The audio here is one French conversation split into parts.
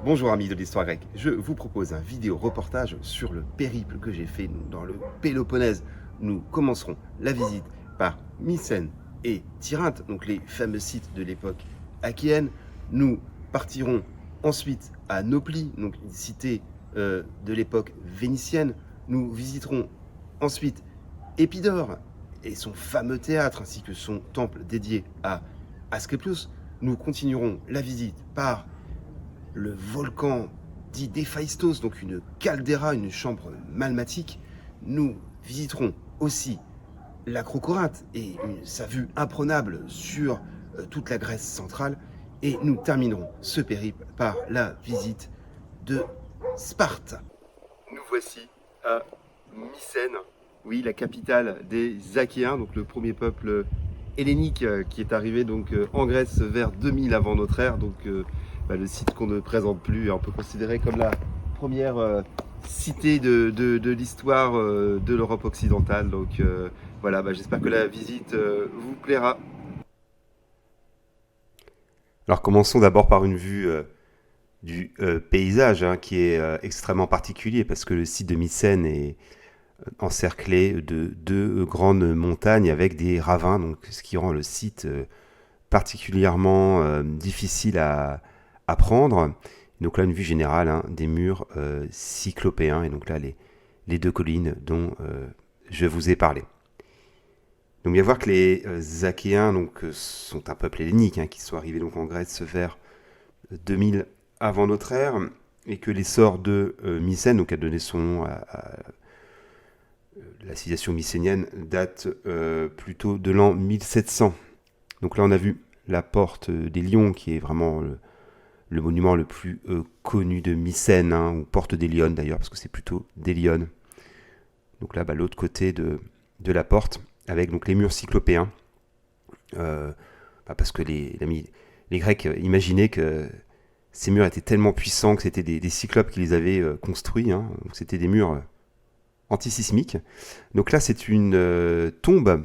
Bonjour amis de l'histoire grecque, je vous propose un vidéo reportage sur le périple que j'ai fait dans le Péloponnèse. Nous commencerons la visite par Mycène et Tirynthe, donc les fameux sites de l'époque achéenne. Nous partirons ensuite à Nauplie, donc une cité de l'époque vénitienne. Nous visiterons ensuite Épidore et son fameux théâtre ainsi que son temple dédié à Asclépios. Nous continuerons la visite par le volcan dit d'Héphaïstos, donc une caldeira, une chambre magmatique. Nous visiterons aussi l'Acrocorinthe et sa vue imprenable sur toute la Grèce centrale. Et nous terminerons ce périple par la visite de Sparte. Nous voici à Mycène, oui, la capitale des Achéens, donc le premier peuple hellénique qui est arrivé donc en Grèce vers 2000 avant notre ère. Donc le site qu'on ne présente plus, on peut considérer comme la première cité de l'histoire de l'Europe occidentale. Donc voilà, j'espère que la visite vous plaira. Alors commençons d'abord par une vue du paysage qui est extrêmement particulier parce que le site de Mycène est encerclé de deux grandes montagnes avec des ravins, donc ce qui rend le site particulièrement difficile à prendre. Donc là, une vue générale des murs cyclopéens, et donc là, les deux collines dont je vous ai parlé. Donc bien voir que les Achéens sont un peuple hellénique qui sont arrivés donc en Grèce vers 2000 avant notre ère, et que l'essor de Mycène, donc a donné son nom à la civilisation mycénienne, date plutôt de l'an 1700. Donc là, on a vu la porte des Lions, qui est vraiment le monument le plus connu de Mycène, ou porte des Lionnes d'ailleurs, parce que c'est plutôt des Lionnes. Donc là, l'autre côté de la porte, avec donc les murs cyclopéens, parce que les Grecs imaginaient que ces murs étaient tellement puissants que c'était des cyclopes qui les avaient construits. Donc c'était des murs antisismiques. Donc là, c'est une tombe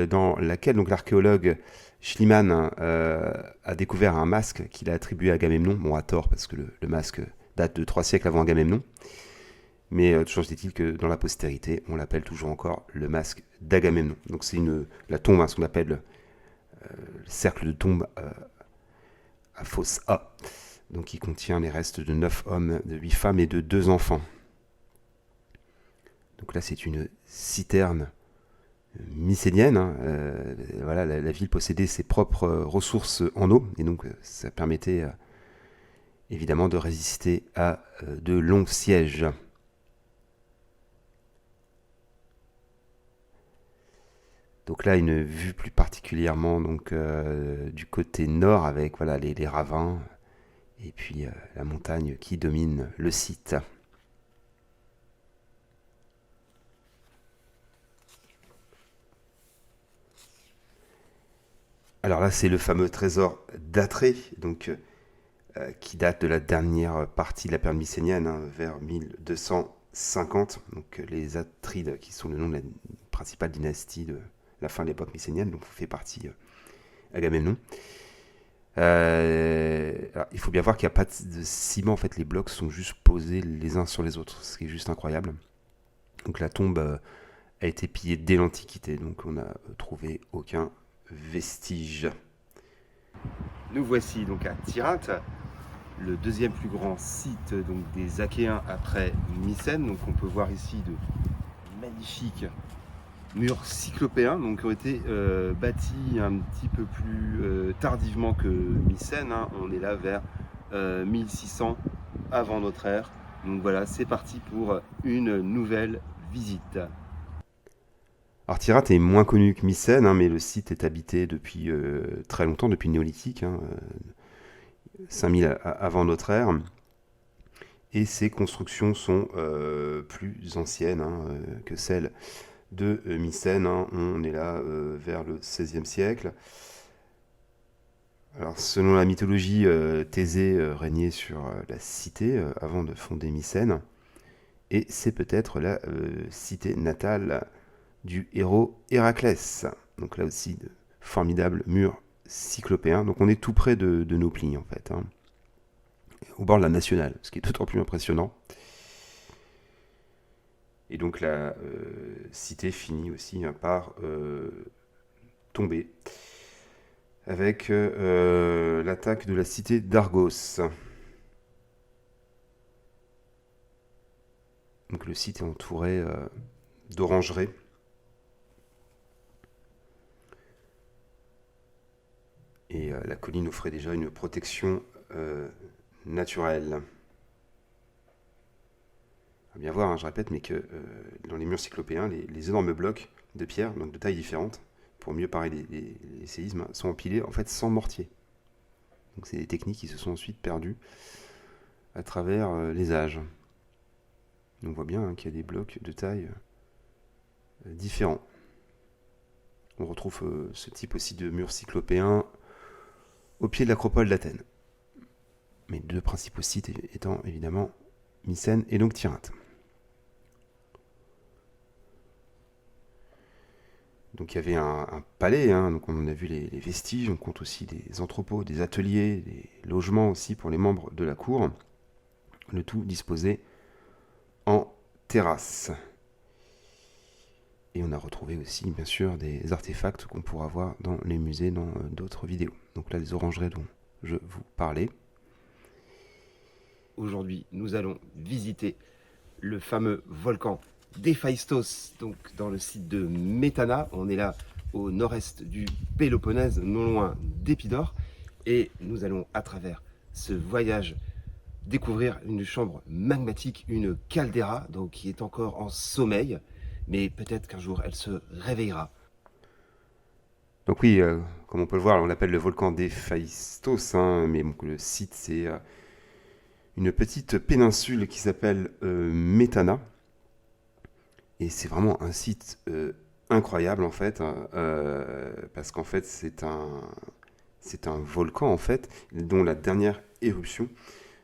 dans laquelle donc l'archéologue Schliemann a découvert un masque qu'il a attribué à Agamemnon. Bon, à tort, parce que le masque date de 3 siècles avant Agamemnon. Mais toujours est-il que dans la postérité, on l'appelle toujours encore le masque d'Agamemnon. Donc c'est la tombe, ce qu'on appelle le cercle de tombe à fosse A. Donc qui contient les restes de 9 hommes, de 8 femmes et de 2 enfants. Donc là, c'est une citerne mycénienne. Voilà, la ville possédait ses propres ressources en eau, et donc ça permettait évidemment de résister à de longs sièges. Donc là, une vue plus particulièrement du côté nord avec les ravins et puis la montagne qui domine le site. Alors là, c'est le fameux trésor d'Atrée, qui date de la dernière partie de la période mycénienne, vers 1250. Donc les Atrides, qui sont le nom de la principale dynastie de la fin de l'époque mycénienne, donc fait partie Agamemnon. Alors, il faut bien voir qu'il n'y a pas de ciment, en fait les blocs sont juste posés les uns sur les autres, ce qui est juste incroyable. Donc la tombe a été pillée dès l'Antiquité, donc on n'a trouvé aucun vestige. Nous voici donc à Tirynthe, le deuxième plus grand site des Achéens après Mycène. Donc on peut voir ici de magnifiques murs cyclopéens qui ont été bâtis un petit peu plus tardivement que Mycène. On est là vers 1600 avant notre ère. Donc voilà, c'est parti pour une nouvelle visite. Alors Tirynthe est moins connu que Mycène, mais le site est habité depuis très longtemps, depuis le néolithique, 5000 avant notre ère. Et ces constructions sont plus anciennes que celles de Mycène. On est là vers le XVIe siècle. Alors, selon la mythologie, Thésée régnait sur la cité avant de fonder Mycène. Et c'est peut-être la cité natale du héros Héraclès. Donc là aussi, de formidables murs cyclopéens. Donc on est tout près de Nauplie en fait. au bord de la Nationale, ce qui est d'autant plus impressionnant. Et donc la cité finit aussi par tomber avec l'attaque de la cité d'Argos. Donc le site est entouré d'orangeries. Et la colline offrait déjà une protection naturelle. À bien voir, hein, je répète, mais que dans les murs cyclopéens, les énormes blocs de pierre, donc de tailles différentes, pour mieux parer les séismes, sont empilés en fait sans mortier. Donc c'est des techniques qui se sont ensuite perdues à travers les âges. On voit bien qu'il y a des blocs de taille différents. On retrouve ce type aussi de murs cyclopéens au pied de l'acropole d'Athènes. Mais les deux principaux sites étant évidemment Mycène et donc Tirynthe. Donc il y avait un palais, hein, donc on en a vu les vestiges, on compte aussi des entrepôts, des ateliers, des logements aussi pour les membres de la cour. Le tout disposé en terrasse. Et on a retrouvé aussi, bien sûr, des artefacts qu'on pourra voir dans les musées, dans d'autres vidéos. Donc là, les orangeries dont je vous parlais. Aujourd'hui, nous allons visiter le fameux volcan d'Héphaïstos, donc dans le site de Métana. On est là au nord-est du Péloponnèse, non loin d'Épidore. Et nous allons, à travers ce voyage, découvrir une chambre magmatique, une caldeira, donc qui est encore en sommeil. Mais peut-être qu'un jour, elle se réveillera. Donc oui, comme on peut le voir, on l'appelle le volcan d'Héphaïstos, hein, mais donc, le site, c'est une petite péninsule qui s'appelle Métana. Et c'est vraiment un site incroyable, en fait, parce qu'en fait, c'est un volcan, en fait, dont la dernière éruption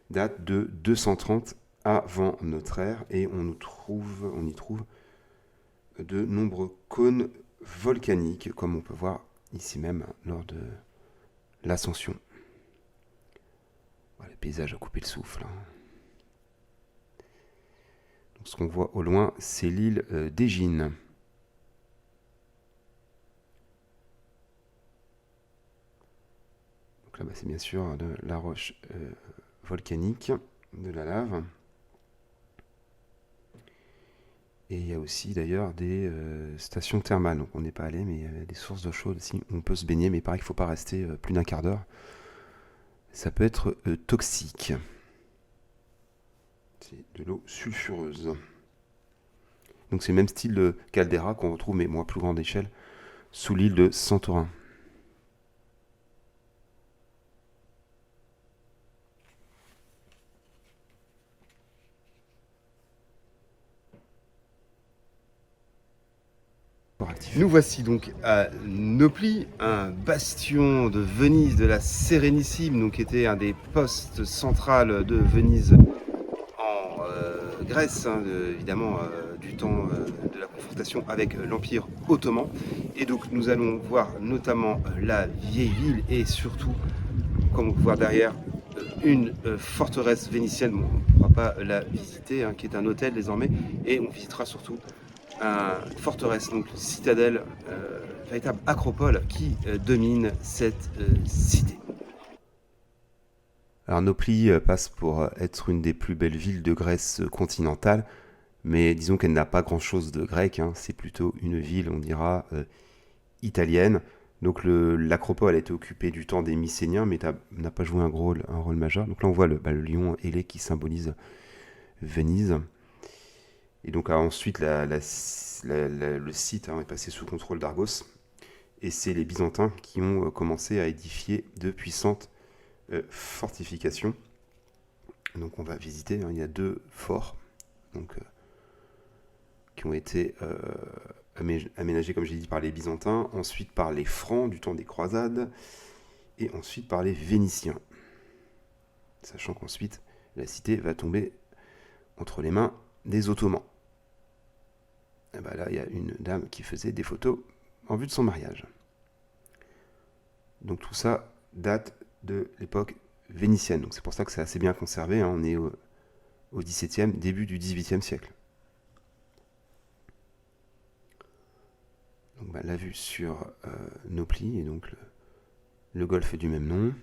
date de 230 avant notre ère, et on y trouve de nombreux cônes volcaniques, comme on peut voir ici même lors de l'ascension. Voilà, le paysage a coupé le souffle. Donc, ce qu'on voit au loin, c'est l'île d'Égine. Donc là-bas, c'est bien sûr de la roche volcanique, de la lave. Et il y a aussi d'ailleurs des stations thermales. Donc on n'est pas allé, mais il y a des sources d'eau chaude aussi. On peut se baigner, mais il paraît qu'il ne faut pas rester plus d'un quart d'heure. Ça peut être toxique. C'est de l'eau sulfureuse. Donc c'est le même style de caldeira qu'on retrouve, mais moins plus grande échelle, sous l'île de Santorin. Nous voici donc à Nauplie, un bastion de Venise, de la Sérénissime, donc qui était un des postes centrales de Venise en Grèce, hein, évidemment du temps de la confrontation avec l'Empire ottoman. Et donc nous allons voir notamment la vieille ville et surtout, comme on peut voir derrière, une forteresse vénitienne. Bon, on ne pourra pas la visiter, hein, qui est un hôtel désormais, et on visitera surtout une forteresse, donc citadelle, véritable acropole qui domine cette cité. Alors Nauplie passe pour être une des plus belles villes de Grèce continentale, mais disons qu'elle n'a pas grand-chose de grec, hein. C'est plutôt une ville, on dira, italienne. Donc l'acropole a été occupée du temps des Mycéniens, mais n'a pas joué un rôle majeur. Donc là on voit le lion ailé qui symbolise Venise. Et donc ensuite, le site est passé sous contrôle d'Argos. Et c'est les Byzantins qui ont commencé à édifier de puissantes fortifications. Donc on va visiter, hein, il y a 2 forts donc, qui ont été aménagés, comme j'ai dit, par les Byzantins, ensuite par les Francs du temps des croisades, et ensuite par les Vénitiens. Sachant qu'ensuite, la cité va tomber entre les mains des Ottomans. Et ben là, il y a une dame qui faisait des photos en vue de son mariage. Donc tout ça date de l'époque vénitienne. Donc c'est pour ça que c'est assez bien conservé, hein. On est au XVIIe, début du XVIIIe siècle. Donc, la vue sur Nauplie, et donc le golfe du même nom.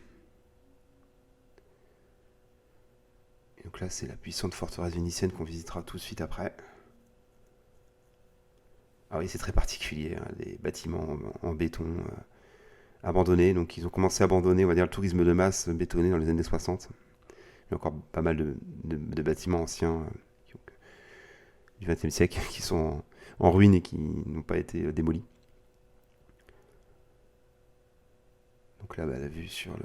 Et donc là, c'est la puissante forteresse vénitienne qu'on visitera tout de suite après. Ah oui, c'est très particulier, hein, les bâtiments en béton abandonnés. Donc ils ont commencé à abandonner, on va dire, le tourisme de masse bétonné dans les années 60. Il y a encore pas mal de bâtiments anciens du XXe siècle qui sont en ruine et qui n'ont pas été démolis. Donc là, la vue sur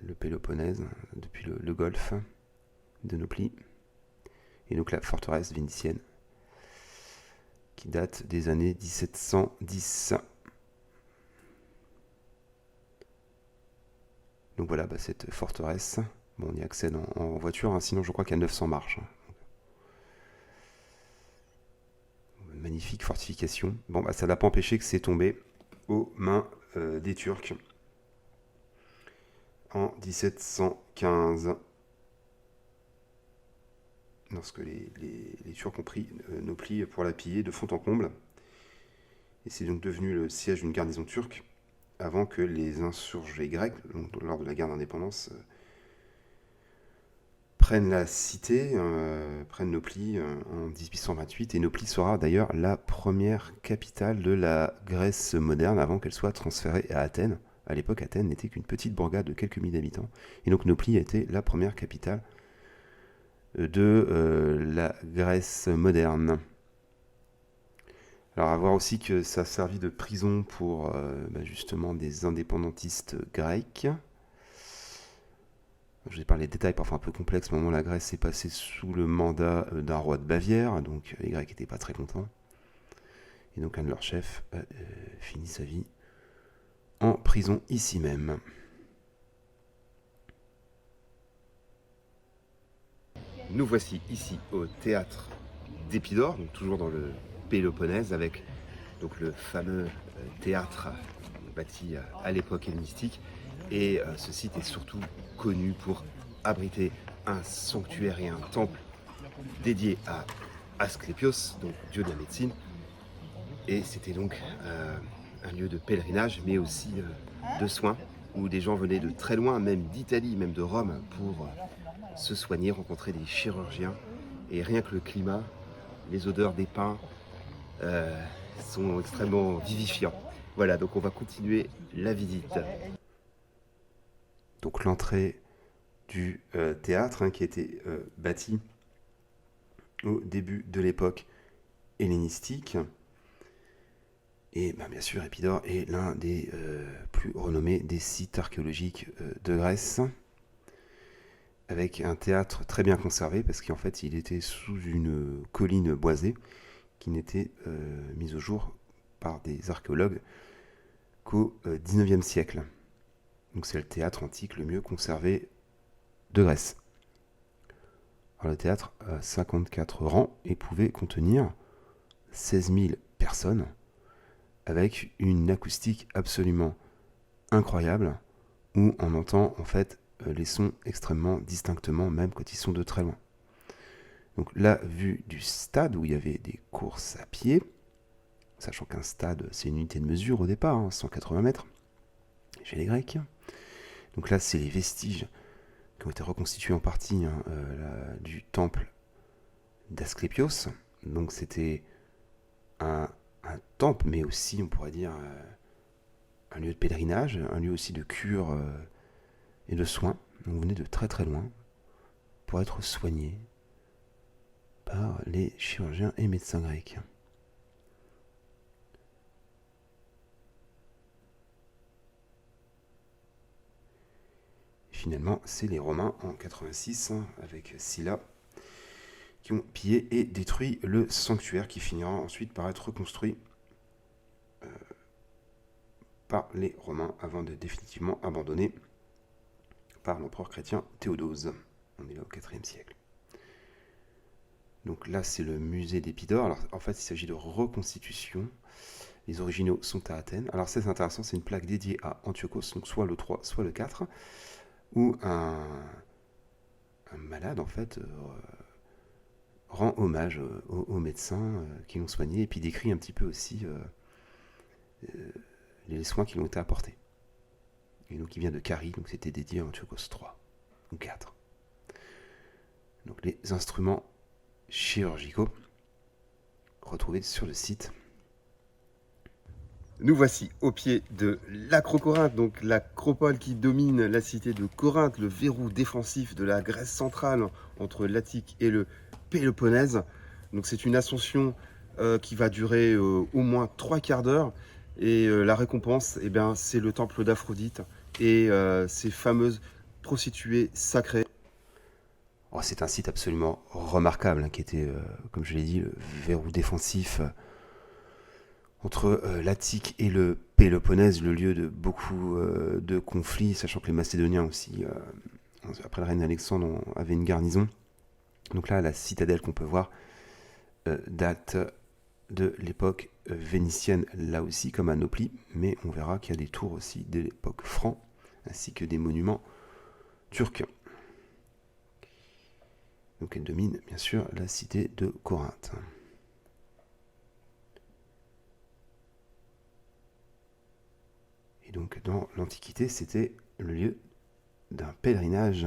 le Péloponnèse, depuis le golfe de Nauplie. Et donc la forteresse vénitienne, qui date des années 1710. Donc voilà, cette forteresse, bon, on y accède en voiture, hein, sinon je crois qu'il y a 900 marches. Hein. Magnifique fortification. Bon, ça n'a pas empêché que c'est tombé aux mains des Turcs en 1715. Lorsque les Turcs ont pris Nauplie pour la piller de fond en comble. Et c'est donc devenu le siège d'une garnison turque avant que les insurgés grecs, donc lors de la guerre d'indépendance, prennent la cité, prennent Nauplie en 1828. Et Nauplie sera d'ailleurs la première capitale de la Grèce moderne avant qu'elle soit transférée à Athènes. À l'époque, Athènes n'était qu'une petite bourgade de quelques milliers d'habitants. Et donc Nauplie a été la première capitale de la Grèce moderne. Alors à voir aussi que ça a servi de prison pour justement des indépendantistes grecs. Je vais parler des détails parfois un peu complexes. Au moment où la Grèce est passée sous le mandat d'un roi de Bavière, donc les Grecs n'étaient pas très contents. Et donc un de leurs chefs a fini sa vie en prison ici même. Nous voici ici au théâtre d'Épidore, donc toujours dans le Péloponnèse, avec donc le fameux théâtre bâti à l'époque hellénistique. Et ce site est surtout connu pour abriter un sanctuaire et un temple dédié à Asclépios, donc dieu de la médecine. Et c'était donc un lieu de pèlerinage, mais aussi de soins, où des gens venaient de très loin, même d'Italie, même de Rome, pour se soigner, rencontrer des chirurgiens. Et rien que le climat, les odeurs des pins sont extrêmement vivifiants. Voilà, donc on va continuer la visite. Donc l'entrée du théâtre, qui a été bâti au début de l'époque hellénistique. Et bien sûr, Épidore est l'un des plus renommés des sites archéologiques de Grèce, avec un théâtre très bien conservé, parce qu'en fait, il était sous une colline boisée, qui n'était mise au jour par des archéologues qu'au XIXe siècle. Donc c'est le théâtre antique le mieux conservé de Grèce. Alors le théâtre a 54 rangs et pouvait contenir 16 000 personnes, avec une acoustique absolument incroyable, où on entend en fait les sons extrêmement distinctement, même quand ils sont de très loin. Donc la vue du stade, où il y avait des courses à pied, sachant qu'un stade c'est une unité de mesure au départ, 180 mètres, chez les Grecs. Donc là c'est les vestiges qui ont été reconstitués en partie du temple d'Asclépios. Donc c'était un temple, mais aussi on pourrait dire un lieu de pèlerinage, un lieu aussi de cure et de soins. Donc on venait de très très loin pour être soigné par les chirurgiens et médecins grecs. Et finalement, c'est les Romains en 86, avec Sylla, qui ont pillé et détruit le sanctuaire, qui finira ensuite par être reconstruit par les Romains avant d'être définitivement abandonné par l'empereur chrétien Théodose. On est là au IVe siècle. Donc là, c'est le musée d'Épidore. Alors en fait, il s'agit de reconstitution. Les originaux sont à Athènes. Alors ça, c'est intéressant, c'est une plaque dédiée à Antiochos, donc soit le 3, soit le 4. où un malade, en fait, rend hommage aux médecins qui l'ont soigné, et puis décrit un petit peu aussi les soins qui lui ont été apportés. Et donc il vient de Cari, donc c'était dédié à Antiochos III ou 4. Donc les instruments chirurgicaux retrouvés sur le site. Nous voici au pied de l'Acrocorinthe, donc l'acropole qui domine la cité de Corinthe, le verrou défensif de la Grèce centrale entre l'Attique et le Péloponnèse. Donc c'est une ascension qui va durer au moins 3 quarts d'heure. Et la récompense, eh bien, c'est le temple d'Aphrodite et ces fameuses prostituées sacrées. Oh, c'est un site absolument remarquable, hein, qui était, comme je l'ai dit, le verrou défensif entre l'Attique et le Péloponnèse, le lieu de beaucoup de conflits, sachant que les Macédoniens aussi, après le règne d'Alexandre, avaient une garnison. Donc là, la citadelle qu'on peut voir date de l'époque vénitienne, là aussi, comme à Nauplie, mais on verra qu'il y a des tours aussi de l'époque franc, ainsi que des monuments turcs. Donc elle domine, bien sûr, la cité de Corinthe. Et donc, dans l'Antiquité, c'était le lieu d'un pèlerinage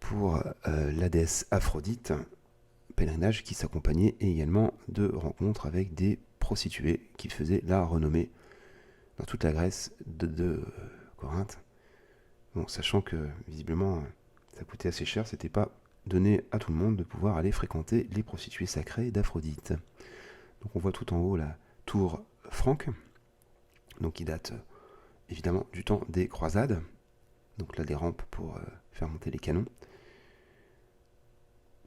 pour la déesse Aphrodite, pèlerinage qui s'accompagnait également de rencontres avec des prostituées qui faisaient la renommée dans toute la Grèce de Corinthe. Bon, sachant que, visiblement, ça coûtait assez cher, c'était pas donné à tout le monde de pouvoir aller fréquenter les prostituées sacrées d'Aphrodite. Donc on voit tout en haut la tour franque, donc qui date évidemment du temps des croisades. Donc là, des rampes pour faire monter les canons.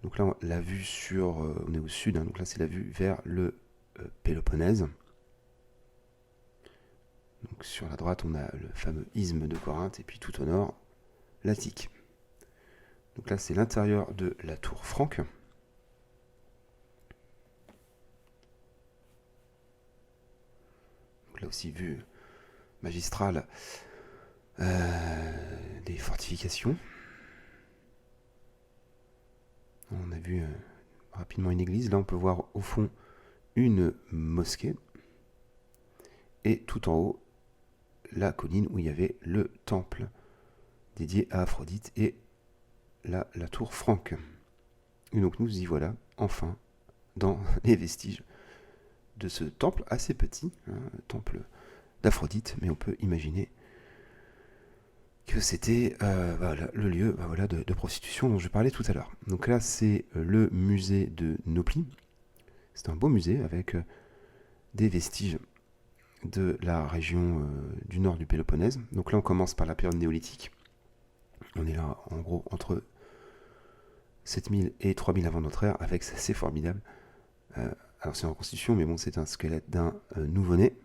Donc là, la vue sur, on est au sud, hein, donc là c'est la vue vers le Péloponnèse. Donc sur la droite, on a le fameux isthme de Corinthe, et puis tout au nord, l'Attique. Donc là, c'est l'intérieur de la tour franque. Donc là aussi, vue magistrale des fortifications. On a vu rapidement une église. Là, on peut voir au fond une mosquée. Et tout en haut, la colline où il y avait le temple dédié à Aphrodite et là, la tour franque. Et donc nous y voilà, enfin, dans les vestiges de ce temple assez petit, hein, temple d'Aphrodite, mais on peut imaginer que c'était voilà, le lieu voilà, de prostitution dont je parlais tout à l'heure. Donc là, c'est le musée de Nauplie. C'est un beau musée avec des vestiges de la région du nord du Péloponnèse. Donc là, on commence par la période néolithique. On est là, en gros, entre 7000 et 3000 avant notre ère, avec, c'est assez formidable. Alors c'est en reconstitution, mais bon, c'est un squelette d'un nouveau-né.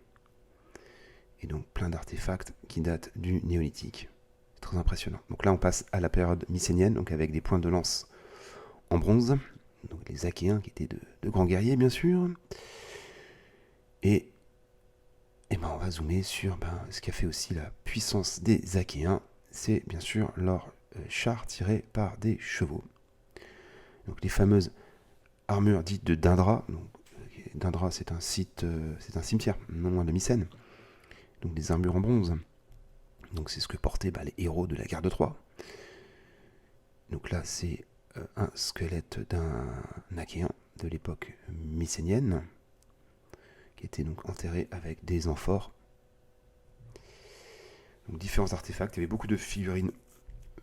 Et donc plein d'artefacts qui datent du néolithique. C'est très impressionnant. Donc là, on passe à la période mycénienne, donc avec des points de lance en bronze. Donc les Achéens, qui étaient de grands guerriers, bien sûr. Et on va zoomer sur ce qui a fait aussi la puissance des Achéens. C'est bien sûr leurs chars tirés par des chevaux. Donc les fameuses armures dites de Dindra. Donc, Dindra, c'est un site, c'est un cimetière, non loin de Mycène. Donc des armures en bronze. Donc c'est ce que portaient les héros de la guerre de Troie. Donc là, c'est un squelette d'un Achéen de l'époque mycénienne, qui était donc enterré avec des amphores. Donc différents artefacts, il y avait beaucoup de figurines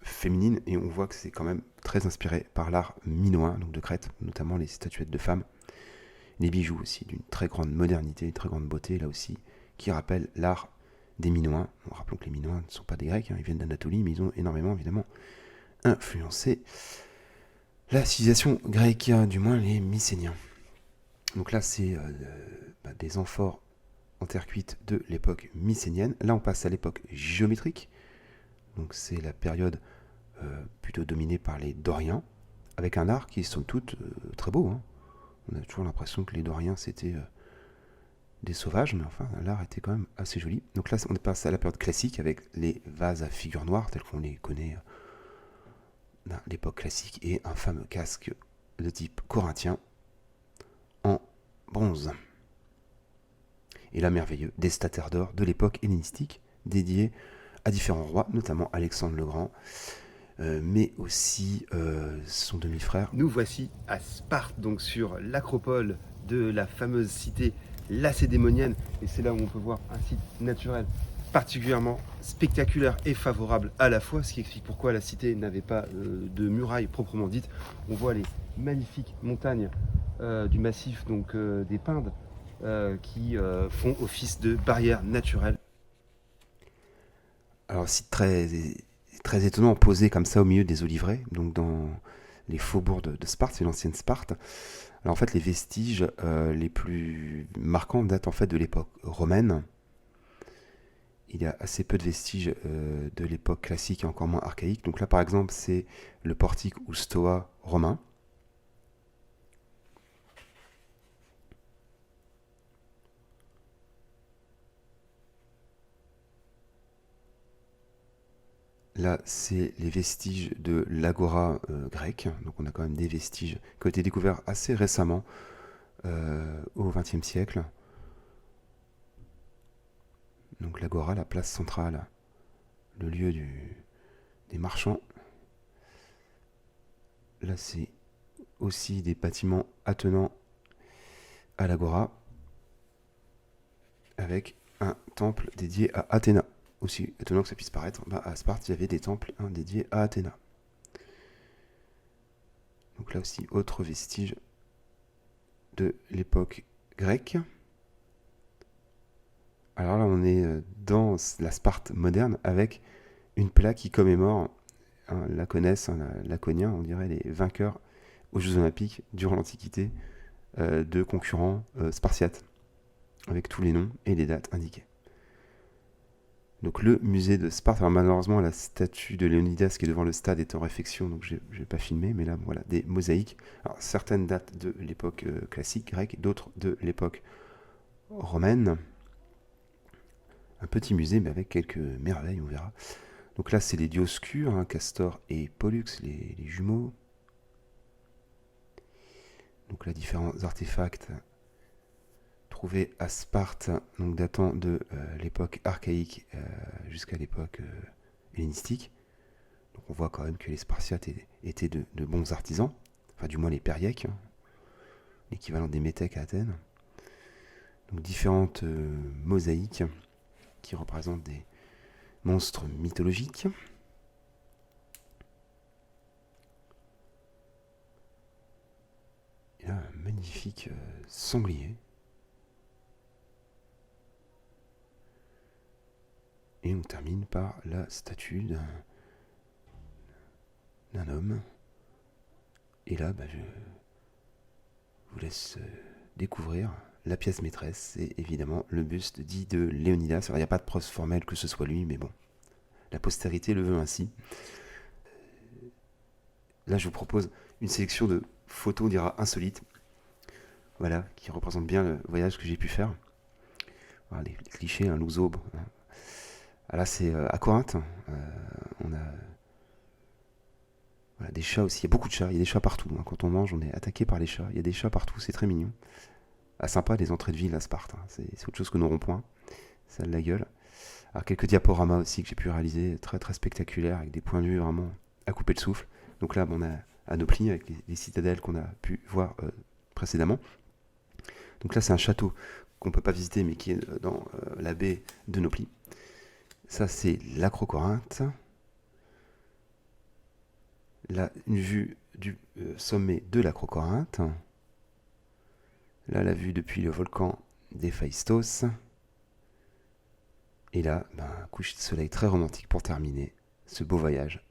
féminines, et on voit que c'est quand même très inspiré par l'art minoen, donc de Crète, notamment les statuettes de femmes. Les bijoux aussi, d'une très grande modernité, une très grande beauté, là aussi, qui rappellent l'art des Minoens. Bon, rappelons que les Minoens ne sont pas des Grecs, hein, ils viennent d'Anatolie, mais ils ont énormément, évidemment, influencé la civilisation grecque, du moins les Mycéniens. Donc là, c'est des amphores en terre cuite de l'époque mycénienne. Là, on passe à l'époque géométrique. Donc c'est la période plutôt dominée par les Doriens, avec un art qui est somme toute très beau, hein. On a toujours l'impression que les Doriens, c'était des sauvages, mais enfin, l'art était quand même assez joli. Donc là, on est passé à la période classique avec les vases à figures noires, tels qu'on les connaît à l'époque classique, et un fameux casque de type corinthien en bronze. Et là, merveilleux, des statères d'or de l'époque hellénistique, dédiés à différents rois, notamment Alexandre le Grand, mais aussi son demi-frère. Nous voici à Sparte, donc sur l'acropole de la fameuse cité lacédémonienne, et c'est là où on peut voir un site naturel particulièrement spectaculaire et favorable à la fois, ce qui explique pourquoi la cité n'avait pas de murailles proprement dites. On voit les magnifiques montagnes du massif donc des Pindes qui font office de barrière naturelle. Alors, site très étonnant, posé comme ça au milieu des oliveraies, donc dans les faubourgs de Sparte, c'est l'ancienne Sparte. Alors en fait, les vestiges les plus marquants datent en fait de l'époque romaine. Il y a assez peu de vestiges de l'époque classique et encore moins archaïque. Donc là, par exemple, c'est le portique ou stoa romain. Là, c'est les vestiges de l'agora grecque. Donc on a quand même des vestiges qui ont été découverts assez récemment au XXe siècle. Donc l'agora, la place centrale, le lieu des marchands. Là, c'est aussi des bâtiments attenants à l'agora, avec un temple dédié à Athéna. Aussi étonnant que ça puisse paraître, à Sparte, il y avait des temples dédiés à Athéna. Donc là aussi, autre vestige de l'époque grecque. Alors là, on est dans la Sparte moderne avec une plaque qui commémore Laconès, Laconien, on dirait les vainqueurs aux Jeux Olympiques durant l'Antiquité de concurrents spartiates, avec tous les noms et les dates indiquées. Donc le musée de Sparte, alors malheureusement la statue de Léonidas qui est devant le stade est en réfection, donc je vais pas filmer, mais là voilà, des mosaïques. Alors certaines datent de l'époque classique grecque, d'autres de l'époque romaine. Un petit musée mais avec quelques merveilles, on verra. Donc là c'est les Dioscures, Castor et Pollux, les jumeaux. Donc là différents artefacts trouvés à Sparte, donc datant de l'époque archaïque jusqu'à l'époque hellénistique. Donc on voit quand même que les Spartiates étaient de bons artisans, enfin du moins les Périèques, l'équivalent des métèques à Athènes. Donc différentes mosaïques qui représentent des monstres mythologiques. Et là, un magnifique sanglier. Et on termine par la statue d'un homme. Et là, je vous laisse découvrir la pièce maîtresse. C'est évidemment le buste dit de Léonidas. Alors, il n'y a pas de preuve formelle que ce soit lui, mais bon, la postérité le veut ainsi. Là, je vous propose une sélection de photos, on dira insolites, voilà, qui représentent bien le voyage que j'ai pu faire. Voilà, les clichés, l'Ouzob. Là, c'est à Corinthe. On a des chats aussi. Il y a beaucoup de chats. Il y a des chats partout. Quand on mange, on est attaqué par les chats. Il y a des chats partout. C'est très mignon. Sympa, les entrées de ville à Sparte. C'est autre chose que nos ronds-points. Ça a de la gueule. Alors, quelques diaporamas aussi que j'ai pu réaliser. Très, très spectaculaires. Avec des points de vue vraiment à couper le souffle. Donc là, on a Anoplie avec les citadelles qu'on a pu voir précédemment. Donc là, c'est un château qu'on ne peut pas visiter, mais qui est dans la baie de Nauplie. Ça, c'est l'Acrocorinthe. Là, une vue du sommet de l'Acrocorinthe. Là, la vue depuis le volcan d'Héphaïstos. Et là, un coucher de soleil très romantique pour terminer ce beau voyage